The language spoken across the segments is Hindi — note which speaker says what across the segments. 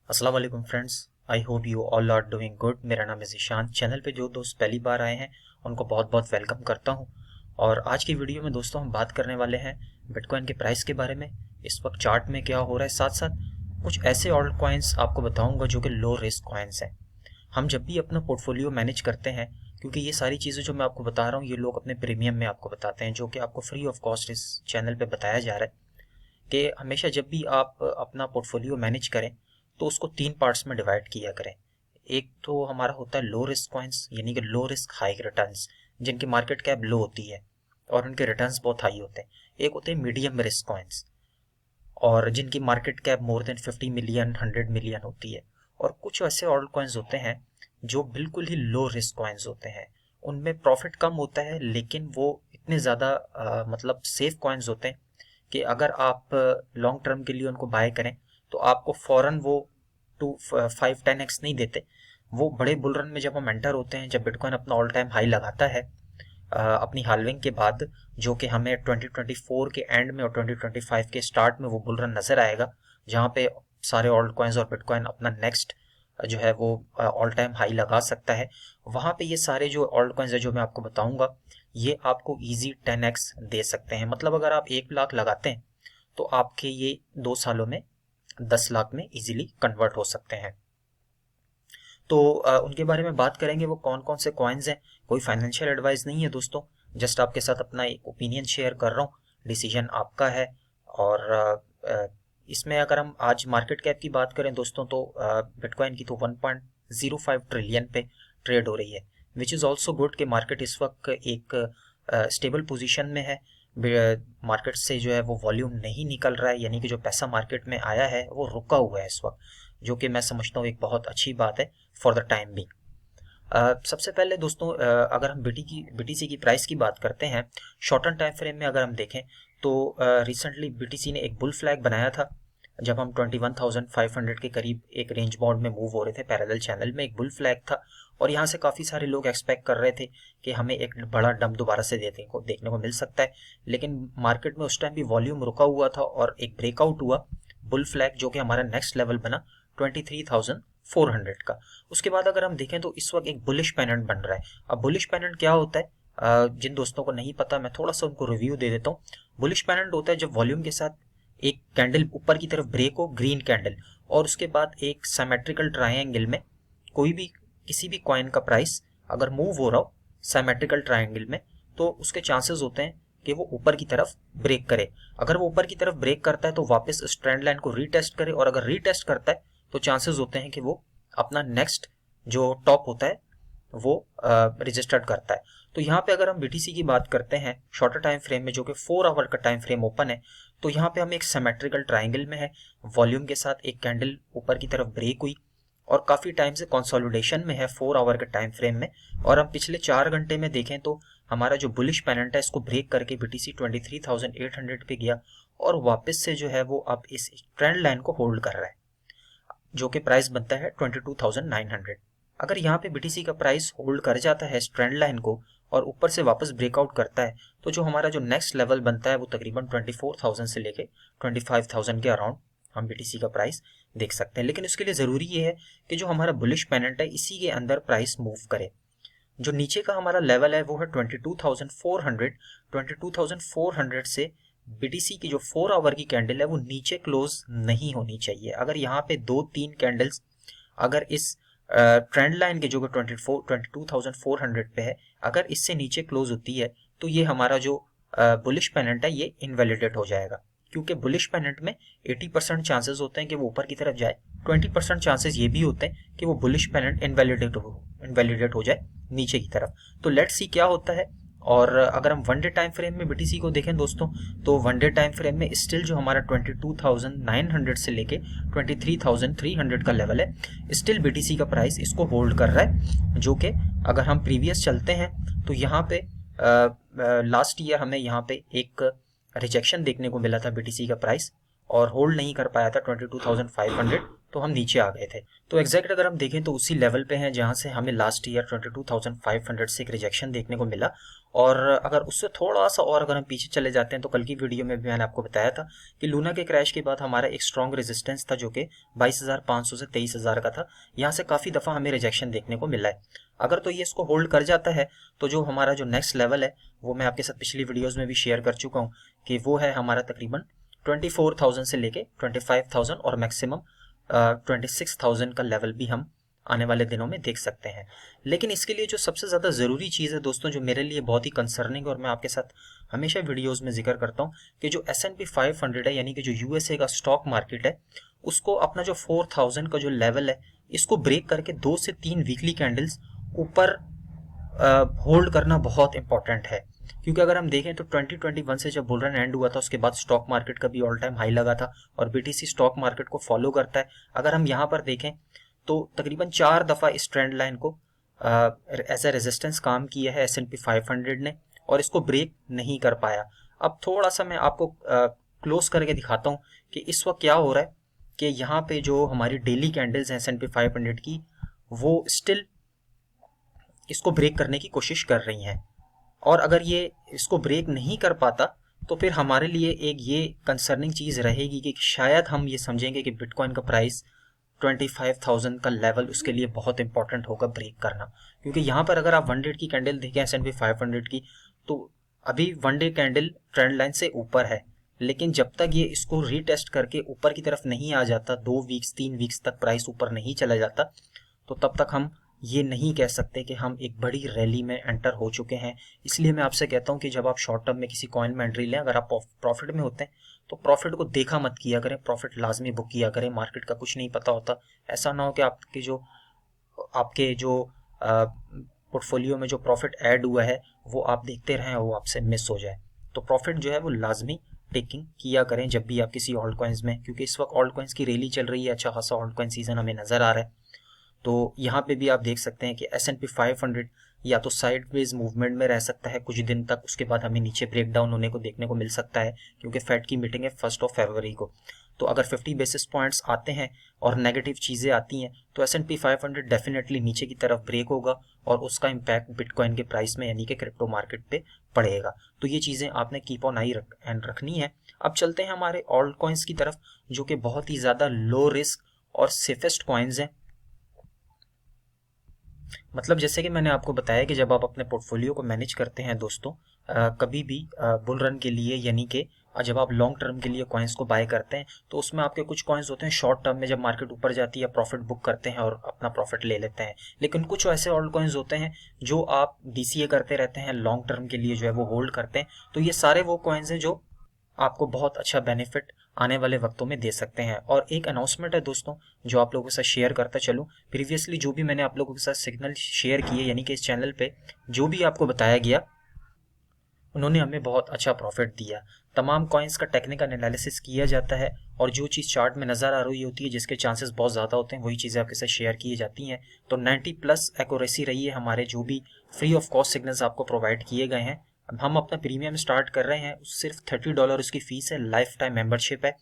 Speaker 1: अस्सलाम वालेकुम friends. I hope you all are doing good. मेरा नाम है ज़ीशान। चैनल पे जो दोस्त पहली बार आए हैं उनको बहुत बहुत वेलकम करता हूं। और आज की वीडियो में दोस्तों हम बात करने वाले हैं बिटकॉइन के प्राइस के बारे में, इस वक्त चार्ट में क्या हो रहा है, साथ साथ कुछ ऐसे ऑल्ट कॉइन्स आपको बताऊंगा जो कि लो रिस्क कॉइन्स हैं। हम जब भी अपना पोर्टफोलियो मैनेज करते हैं, क्योंकि ये सारी चीज़ें जो मैं आपको बता रहा हूँ ये लोग अपने प्रीमियम में आपको बताते हैं, जो कि आपको फ्री ऑफ कॉस्ट इस चैनल पे बताया जा रहा है कि हमेशा जब भी आप अपना पोर्टफोलियो मैनेज करें तो उसको 3 पार्ट्स में डिवाइड किया करें। एक तो हमारा होता है लो रिस्क कॉइन्स, यानी कि लो रिस्क हाई रिटर्न्स, जिनकी मार्केट कैप लो होती है और उनके रिटर्न्स बहुत हाई होते हैं। एक होते हैं मीडियम रिस्क कॉइन्स, और जिनकी market cap more than 50 million 100 million होती है। और कुछ ऐसे ऑल्ट कॉइन्स होते हैं जो बिल्कुल ही लो रिस्क कॉइन्स होते हैं, उनमें प्रॉफिट कम होता है लेकिन वो इतने ज़्यादा मतलब सेफ कॉइन्स होते हैं कि अगर आप लॉन्ग टर्म के लिए उनको बाय करें तो आपको फौरन वो 2 5 10x नहीं देते। वो बड़े बुल रन में जब हम एंटर होते हैं, जब बिटकॉइन अपना ऑल टाइम हाई लगाता है अपनी हाल्विंग के बाद, जो कि हमें 2024 के एंड में और 2025 के स्टार्ट में वो बुल रन नजर आएगा, जहाँ पे सारे ऑल्ट कॉइन्स और बिटकॉइन अपना नेक्स्ट जो है वो ऑल टाइम हाई लगा सकता है। वहाँ पे ये सारे जो ऑल्ट कॉइन्स है जो मैं आपको बताऊंगा, ये आपको इजी 10x दे सकते हैं। मतलब अगर आप 1 लाख लगाते हैं तो आपके ये 2 सालों में 10 लाख में इजीली कन्वर्ट हो सकते हैं। तो उनके बारे में बात करेंगे, वो कौन कौन से कॉइन्स हैं। कोई फाइनेंशियल एडवाइस नहीं है दोस्तों, जस्ट आपके साथ अपना एक ओपिनियन शेयर कर रहा हूँ, डिसीजन आपका है। और इसमें अगर हम आज मार्केट कैप की बात करें दोस्तों, तो बिटकॉइन की तो 1.05 ट्रिलियन पे ट्रेड हो रही है, विच इज़ ऑल्सो गुड कि मार्केट इस वक्त एक स्टेबल पोजीशन में है। मार्केट से जो है वो वॉल्यूम नहीं निकल रहा है, यानी कि जो पैसा मार्केट में आया है वो रुका हुआ है इस वक्त, जो कि मैं समझता हूँ एक बहुत अच्छी बात है फॉर द टाइम भी। सबसे पहले दोस्तों, अगर हम बीटीसी की प्राइस की बात करते हैं शॉर्ट टर्म टाइम फ्रेम में, अगर हम देखें तो रिसेंटली बीटीसी ने एक बुल फ्लैग बनाया था जब हम 21,500 के करीब एक रेंज बाउंड में मूव हो रहे थे। पैरेलल चैनल में एक बुल फ्लैग था और यहाँ से काफ़ी सारे लोग एक्सपेक्ट कर रहे थे कि हमें एक बड़ा डंप दोबारा से देखने को मिल सकता है। लेकिन मार्केट में उस टाइम भी वॉल्यूम रुका हुआ था और एक ब्रेकआउट हुआ बुल फ्लैग, जो कि हमारा नेक्स्ट लेवल बना 23,400 का। उसके बाद अगर हम देखें तो इस वक्त एक बुलिश पेनेंट बन रहा है। अब बुलिश पेनेंट क्या होता है, जिन दोस्तों को नहीं पता मैं थोड़ा सा उनको रिव्यू दे देता हूँ। बुलिश पेनेंट होता है जब वॉल्यूम के साथ एक कैंडल ऊपर की तरफ ब्रेक हो, ग्रीन कैंडल, और उसके बाद एक सिमेट्रिकल ट्रायंगल में कोई भी किसी भी कॉइन का प्राइस अगर मूव हो रहा हो सिमेट्रिकल ट्रायंगल में, तो उसके चांसेस होते हैं कि वो ऊपर की तरफ ब्रेक करे। अगर वो ऊपर की तरफ ब्रेक करता है तो वापस इस ट्रेंड लाइन को रीटेस्ट करे, और अगर रीटेस्ट करता है तो चांसेस होते हैं कि वो अपना नेक्स्ट जो टॉप होता है वो रजिस्टर्ड करता है। तो यहाँ पे अगर हम बीटीसी की बात करते हैं शॉर्टर टाइम फ्रेम में, जो कि 4 आवर का टाइम फ्रेम ओपन है, तो यहाँ पे हम एक सिमेट्रिकल ट्रायंगल में है, वॉल्यूम के साथ एक कैंडल ऊपर की तरफ ब्रेक हुई और काफी टाइम से कंसोलिडेशन में है 4 आवर के टाइम फ्रेम में। और हम पिछले 4 घंटे में देखें तो हमारा जो बुलिश पेनेंट है इसको ब्रेक करके बीटीसी 23,800 पे गया और वापस से जो है वो अब इस ट्रेंड लाइन को होल्ड कर रहा है, जो कि प्राइस बनता है 22,900। अगर यहाँ पे बीटीसी का प्राइस होल्ड कर जाता है इस ट्रेंड लाइन को और ऊपर से वापस ब्रेकआउट करता है, तो जो हमारा जो नेक्स्ट लेवल बनता है वो तकरीबन 24,000 से लेके 25,000 के अराउंड हम बीटीसी का प्राइस देख सकते हैं। लेकिन उसके लिए ज़रूरी ये है कि जो हमारा बुलिश पेनेंट है इसी के अंदर प्राइस मूव करे। जो नीचे का हमारा लेवल है वो है 22,400। 22,400 से बीटीसी की जो 4 आवर की कैंडल है वो नीचे क्लोज नहीं होनी चाहिए। अगर यहाँ पे 2-3 कैंडल्स अगर इस ट्रेंड लाइन के जो कि 22,400 पे है, अगर इससे नीचे क्लोज होती है तो ये हमारा जो बुलिश पेनेंट है ये इनवैलिडेट हो जाएगा, क्योंकि बुलिश पेनेंट में 80% चांसेस होते हैं कि वो ऊपर की तरफ जाए, 20% चांसेस ये भी होते हैं कि वो बुलिश पेनेंट इनवैलिडेट हो जाए नीचे की तरफ। तो लेट्स सी क्या होता है। और अगर हम वन डे टाइम फ्रेम में बीटीसी को देखें दोस्तों, तो वन डे टाइम फ्रेम में स्टिल जो हमारा 22,900 से लेके 23,300 का लेवल है, स्टिल बीटीसी का प्राइस इसको होल्ड कर रहा है। जो कि अगर हम प्रीवियस चलते हैं तो यहाँ पे लास्ट ईयर हमें यहाँ पे एक रिजेक्शन देखने को मिला था बीटीसी का प्राइस और होल्ड नहीं कर पाया था 22,500, तो हम नीचे आ गए थे। तो एग्जैक्ट अगर हम देखें तो उसी लेवल पे हैं जहां से हमें लास्ट ईयर 22,500 से एक रिजेक्शन देखने को मिला और अगर उससे थोड़ा सा और अगर हम पीछे चले जाते हैं तो कल की वीडियो में भी मैंने आपको बताया था कि लूना के क्रैश के बाद हमारा एक स्ट्रॉन्ग रेजिस्टेंस था जो कि 22,500 से 23,000 का था। यहाँ से काफ़ी दफ़ा हमें रिजेक्शन देखने को मिला है। अगर तो ये इसको होल्ड कर जाता है तो जो हमारा जो नेक्स्ट लेवल है वो मैं आपके साथ पिछली वीडियोज़ में भी शेयर कर चुका हूँ कि वो है हमारा तकरीबन 24,000 से लेके 25,000 और मैक्सिमम 26,000 का लेवल भी हम आने वाले दिनों में देख सकते हैं। लेकिन इसके लिए जो सबसे ज़्यादा ज़रूरी चीज़ है दोस्तों, जो मेरे लिए बहुत ही कंसर्निंग और मैं आपके साथ हमेशा वीडियोस में जिक्र करता हूँ कि जो S&P 500 है यानी कि जो यूएसए का स्टॉक मार्केट है, उसको अपना जो 4,000 का जो लेवल है इसको ब्रेक करके 2 से 3 वीकली कैंडल्स ऊपर होल्ड करना बहुत इंपॉर्टेंट है। क्योंकि अगर हम देखें तो 2021 से जब बुल रन एंड हुआ था उसके बाद स्टॉक मार्केट का भी ऑल टाइम हाई लगा था और बीटीसी स्टॉक मार्केट को फॉलो करता है। अगर हम यहाँ पर देखें तो तकरीबन 4 दफ़ा इस ट्रेंड लाइन को एज ए रेजिस्टेंस काम किया है S&P 500 ने और इसको ब्रेक नहीं कर पाया। अब थोड़ा सा मैं आपको क्लोज करके दिखाता हूँ कि इस वक्त क्या हो रहा है कि यहाँ पे जो हमारी डेली कैंडल्स हैं S&P 500 की वो स्टिल इसको ब्रेक करने की कोशिश कर रही हैं। और अगर ये इसको ब्रेक नहीं कर पाता तो फिर हमारे लिए एक ये कंसर्निंग चीज़ रहेगी कि शायद हम ये समझेंगे कि बिटकॉइन का प्राइस 25,000 का लेवल उसके लिए बहुत इंपॉर्टेंट होगा ब्रेक करना। क्योंकि यहाँ पर अगर आप 1 डे की कैंडल देखें S&P 500 की तो अभी 1 डे कैंडल ट्रेंड लाइन से ऊपर है, लेकिन जब तक ये इसको रीटेस्ट करके ऊपर की तरफ नहीं आ जाता, 2 वीक्स 3 वीक्स तक प्राइस ऊपर नहीं चला जाता, तो तब तक हम ये नहीं कह सकते कि हम एक बड़ी रैली में एंटर हो चुके हैं। इसलिए मैं आपसे कहता हूँ कि जब आप शॉर्ट टर्म में किसी कॉइन में एंट्री लें, अगर आप प्रॉफिट में होते हैं तो प्रॉफिट को देखा मत किया करें, प्रॉफिट लाजमी बुक किया करें। मार्केट का कुछ नहीं पता होता। ऐसा ना हो कि आपके जो पोर्टफोलियो में जो प्रॉफिट ऐड हुआ है वो आप देखते रहें और वो आपसे मिस हो जाए। तो प्रॉफिट जो है वो लाजमी टेकिंग किया करें जब भी आप किसी ऑल्ट कॉइन्स में, क्योंकि इस वक्त ऑल्ट कॉइन्स की रैली चल रही है, अच्छा खासा ऑल्ट कॉइन सीजन हमें नजर आ रहा है। तो यहाँ पे भी आप देख सकते हैं कि S&P 500 या तो साइडवेज मूवमेंट में रह सकता है कुछ दिन तक, उसके बाद हमें नीचे ब्रेक डाउन होने को देखने को मिल सकता है क्योंकि फेड की मीटिंग है 1 फरवरी को। तो अगर 50 बेसिस पॉइंट्स आते हैं और नेगेटिव चीज़ें आती हैं तो S&P 500 डेफिनेटली नीचे की तरफ ब्रेक होगा और उसका इम्पैक्ट बिटकॉइन के प्राइस में यानी कि क्रिप्टो मार्केट पे पड़ेगा। तो ये चीज़ें आपने कीप ऑन आई रखनी है। अब चलते हैं हमारे ऑल्ट कॉइन्स की तरफ जो कि बहुत ही ज़्यादा लो रिस्क और सेफेस्ट कॉइन्स हैं। मतलब जैसे कि मैंने आपको बताया कि जब आप अपने पोर्टफोलियो को मैनेज करते हैं दोस्तों, कभी भी बुल रन के लिए यानी कि जब आप लॉन्ग टर्म के लिए कॉइन्स को बाय करते हैं तो उसमें आपके कुछ कॉइन्स होते हैं शॉर्ट टर्म में, जब मार्केट ऊपर जाती है प्रॉफिट बुक करते हैं और अपना प्रॉफिट ले लेते हैं। लेकिन कुछ ऐसे ऑल्ट कॉइन्स होते हैं जो आप DCA करते रहते हैं, लॉन्ग टर्म के लिए जो है वो होल्ड करते हैं। तो ये सारे वो कॉइन्स हैं जो आपको बहुत अच्छा बेनिफिट आने वाले वक्तों में दे सकते हैं। और एक अनाउंसमेंट है दोस्तों जो आप लोगों के साथ शेयर करता चलूँ। प्रीवियसली जो भी मैंने आप लोगों के साथ सिग्नल शेयर किए यानी कि इस चैनल पे जो भी आपको बताया गया उन्होंने हमें बहुत अच्छा प्रॉफिट दिया। तमाम कॉइन्स का टेक्निकल एनालिसिस किया जाता है और जो चीज़ चार्ट में नज़र आ रही होती है जिसके चांसेस बहुत ज़्यादा होते हैं वही चीज़ें आपके साथ शेयर की जाती हैं। तो 90+ एक्यूरेसी रही है हमारे जो भी फ्री ऑफ कॉस्ट सिग्नल्स आपको प्रोवाइड किए गए हैं। अब हम अपना प्रीमियम स्टार्ट कर रहे हैं, सिर्फ $30 उसकी फ़ीस है, लाइफ टाइम मेंबरशिप है।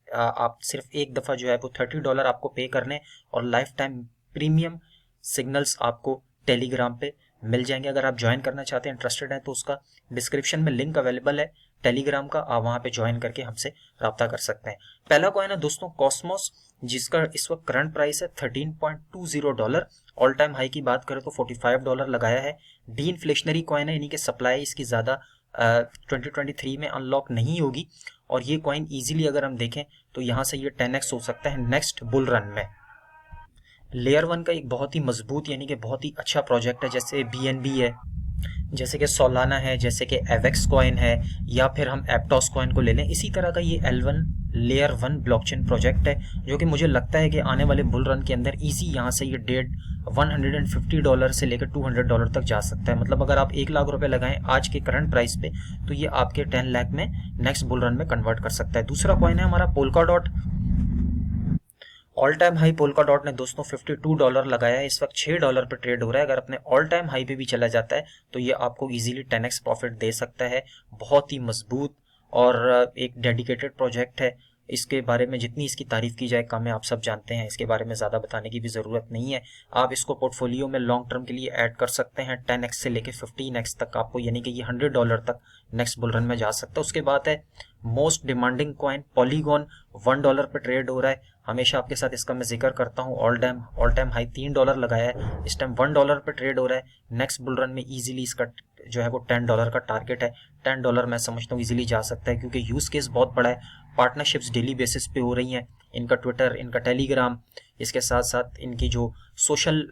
Speaker 1: आप सिर्फ एक दफ़ा जो है वो $30 आपको पे करने और लाइफ टाइम प्रीमियम सिग्नल्स आपको टेलीग्राम पे मिल जाएंगे। अगर आप ज्वाइन करना चाहते हैं, इंटरेस्टेड हैं, तो उसका डिस्क्रिप्शन में लिंक अवेलेबल है टेलीग्राम का, आप वहाँ पे ज्वाइन करके हमसे रब्ता कर सकते हैं। पहला कॉइन है दोस्तों कॉस्मोस, जिसका इस वक्त करंट प्राइस है $13.20। ऑल टाइम हाई की बात करें तो $45 लगाया है। डी इन्फ्लेशनरी कॉइन है यानी कि सप्लाई इसकी ज़्यादा 2023 में अनलॉक नहीं होगी और ये कॉइन इजीली अगर हम देखें तो यहाँ से ये 10x हो सकता है नेक्स्ट बुल रन में। लेयर 1 का एक बहुत ही मजबूत यानी कि बहुत ही अच्छा प्रोजेक्ट है, जैसे BNB है, जैसे कि सोलाना है, जैसे कि एवेक्स कॉइन है, या फिर हम एप्टॉस कॉइन को ले लें। इसी तरह का ये L1 लेयर 1 ब्लॉकचेन प्रोजेक्ट है जो कि मुझे लगता है कि आने वाले बुल रन के अंदर इजी यहाँ से ये $150 से लेकर $200 तक जा सकता है। मतलब अगर आप 1 लाख रुपए लगाएं आज के करंट प्राइस पे तो ये आपके 10 लाख में नेक्स्ट बुल रन में कन्वर्ट कर सकता है। दूसरा कॉइन है हमारा polka dot. All time high polka dot ने दोस्तों $52 लगाया है, इस वक्त $6 पे ट्रेड हो रहा है। अगर अपने ऑल टाइम हाई पे भी चला जाता है तो ये आपको इजीली 10x प्रॉफिट दे सकता है। बहुत ही मजबूत और एक डेडिकेटेड प्रोजेक्ट है इसके बारे में जितनी इसकी तारीफ की जाए कम है, आप सब जानते हैं, इसके बारे में ज़्यादा बताने की भी ज़रूरत नहीं है। आप इसको पोर्टफोलियो में लॉन्ग टर्म के लिए ऐड कर सकते हैं। 10x से लेके 15x तक आपको, यानी कि ये $100 तक नेक्स्ट बुल रन में जा सकता है। उसके बाद है मोस्ट डिमांडिंग कॉइन पॉलीगॉन, $1 पे ट्रेड हो रहा है। हमेशा आपके साथ इसका मैं जिक्र करता हूँ, ऑल टाइम हाई $3 लगाया है, इस टाइम $1 पे ट्रेड हो रहा है। नेक्स्ट बुल रन में इजीली इसका जो है वो $10 का टारगेट है। $10 मैं समझता हूँ इजीली जा सकता है, क्योंकि यूज केस बहुत बड़ा है। पार्टनरशिप्स डेली बेसिस पे हो रही हैं, इनका ट्विटर, इनका टेलीग्राम, इसके साथ साथ इनकी जो सोशल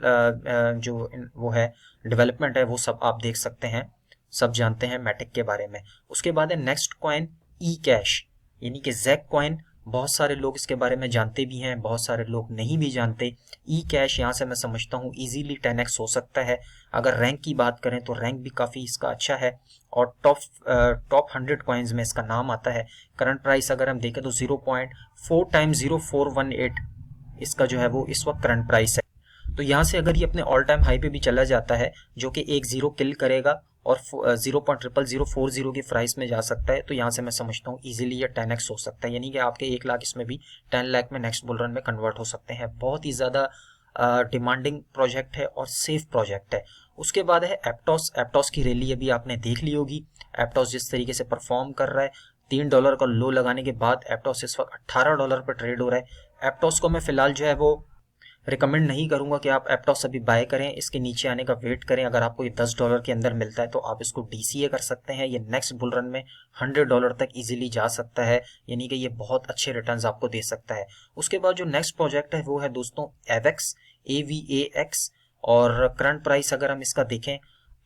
Speaker 1: वो है डेवलपमेंट है, वो सब आप देख सकते हैं, सब जानते हैं मैटिक के बारे में। उसके बाद है नेक्स्ट कॉइन ई कैश, यानी कि जैक कॉइन। बहुत सारे लोग इसके बारे में जानते भी हैं, बहुत सारे लोग नहीं भी जानते। ई कैश यहाँ से मैं समझता हूँ इजीली 10x हो सकता है। अगर रैंक की बात करें तो रैंक भी काफ़ी इसका अच्छा है, और टॉप 100 कॉइन्स में इसका नाम आता है। करंट प्राइस अगर हम देखें तो 0.4 टाइम्स 0418 इसका जो है वो इस वक्त करंट प्राइस है। तो यहाँ से अगर ये अपने ऑल टाइम हाई पे भी चला जाता है, जो कि एक जीरो किल करेगा और 0.00040 की प्राइस में जा सकता है, तो यहाँ से मैं समझता हूँ इजीली ये 10x हो सकता है, यानी कि आपके 1 लाख इसमें भी 10 लाख में नेक्स्ट बुल रन में कन्वर्ट हो सकते हैं। बहुत ही ज़्यादा डिमांडिंग प्रोजेक्ट है और सेफ प्रोजेक्ट है। उसके बाद है एप्टॉस। एप्टॉस की रैली अभी आपने देख ली होगी। एप्टॉस जिस तरीके से परफॉर्म कर रहा है, $3 का लो लगाने के बाद एप्टॉस इस वक्त $18 पर ट्रेड हो रहा है। एप्टॉस को मैं फिलहाल जो है वो रिकमेंड नहीं करूंगा कि आप एप्टॉस अभी बाय करें, इसके नीचे आने का वेट करें। अगर आपको ये $10 के अंदर मिलता है तो आप इसको DCA कर सकते हैं। ये नेक्स्ट बुल रन में $100 तक इजीली जा सकता है, यानी कि ये बहुत अच्छे रिटर्न्स आपको दे सकता है। उसके बाद जो नेक्स्ट प्रोजेक्ट है वो है दोस्तों एवेक्स, AVAX, और करंट प्राइस अगर हम इसका देखें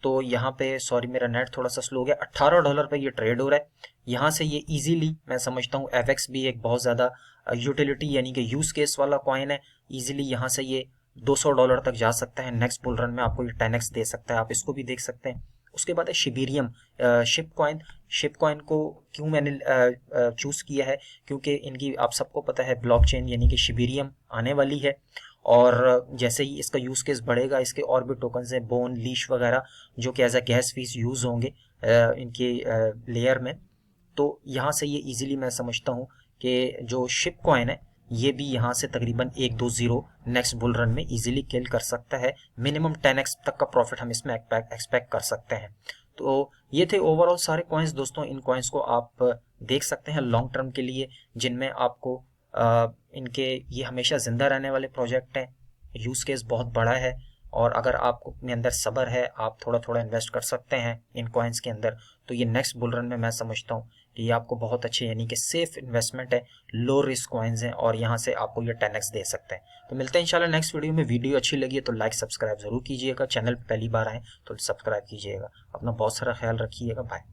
Speaker 1: तो यहाँ पे, सॉरी मेरा नेट थोड़ा सा स्लो हो गया, $18 पे ये ट्रेड हो रहा है। यहाँ से ये इजीली मैं समझता हूँ, एवेक्स भी एक बहुत ज़्यादा यूटिलिटी यानी कि यूज केस वाला कॉइन है। इजीली यहाँ से ये $200 तक जा सकता है। नेक्स्ट बुल रन में आपको ये 10x दे सकता है, आप इसको भी देख सकते हैं। उसके बाद है Shibarium, ship coin. Ship coin को क्यों मैंने चूज़ किया है, क्योंकि इनकी आप सबको पता है ब्लॉकचेन यानी कि शिबेरियम आने वाली है, और जैसे ही इसका यूज़ केस बढ़ेगा, इसके और भी टोकन्स हैं, बोन, लीश वगैरह, जो कि एज अ गैस फीस यूज़ होंगे इनके लेयर में। तो यहाँ से ये इजीली मैं समझता हूँ कि जो शिप कॉइन है ये भी यहाँ से तकरीबन 1-2 नेक्स्ट बुल रन में इजीली किल कर सकता है। मिनिमम 10x तक का प्रॉफिट हम इसमें एक्सपेक्ट कर सकते हैं। तो ये थे ओवरऑल सारे कॉइन्स दोस्तों। इन कॉइन्स को आप देख सकते हैं लॉन्ग टर्म के लिए, जिनमें आपको इनके ये हमेशा जिंदा रहने वाले प्रोजेक्ट हैं, यूज केस बहुत बड़ा है, और अगर आपको अपने अंदर सब्र है, आप थोड़ा थोड़ा इन्वेस्ट कर सकते हैं इन कॉइन्स के अंदर, तो ये नेक्स्ट बुल रन में मैं समझता हूँ कि ये आपको बहुत अच्छे यानी कि सेफ इन्वेस्टमेंट है, लो रिस्क कॉइन्स हैं, और यहाँ से आपको ये 10x दे सकते हैं। तो मिलते हैं इंशाल्लाह नेक्स्ट वीडियो में। वीडियो अच्छी लगी है तो लाइक सब्सक्राइब जरूर कीजिएगा, चैनल पर पहली बार आए तो सब्सक्राइब कीजिएगा। अपना बहुत सारा ख्याल रखिएगा, बाय।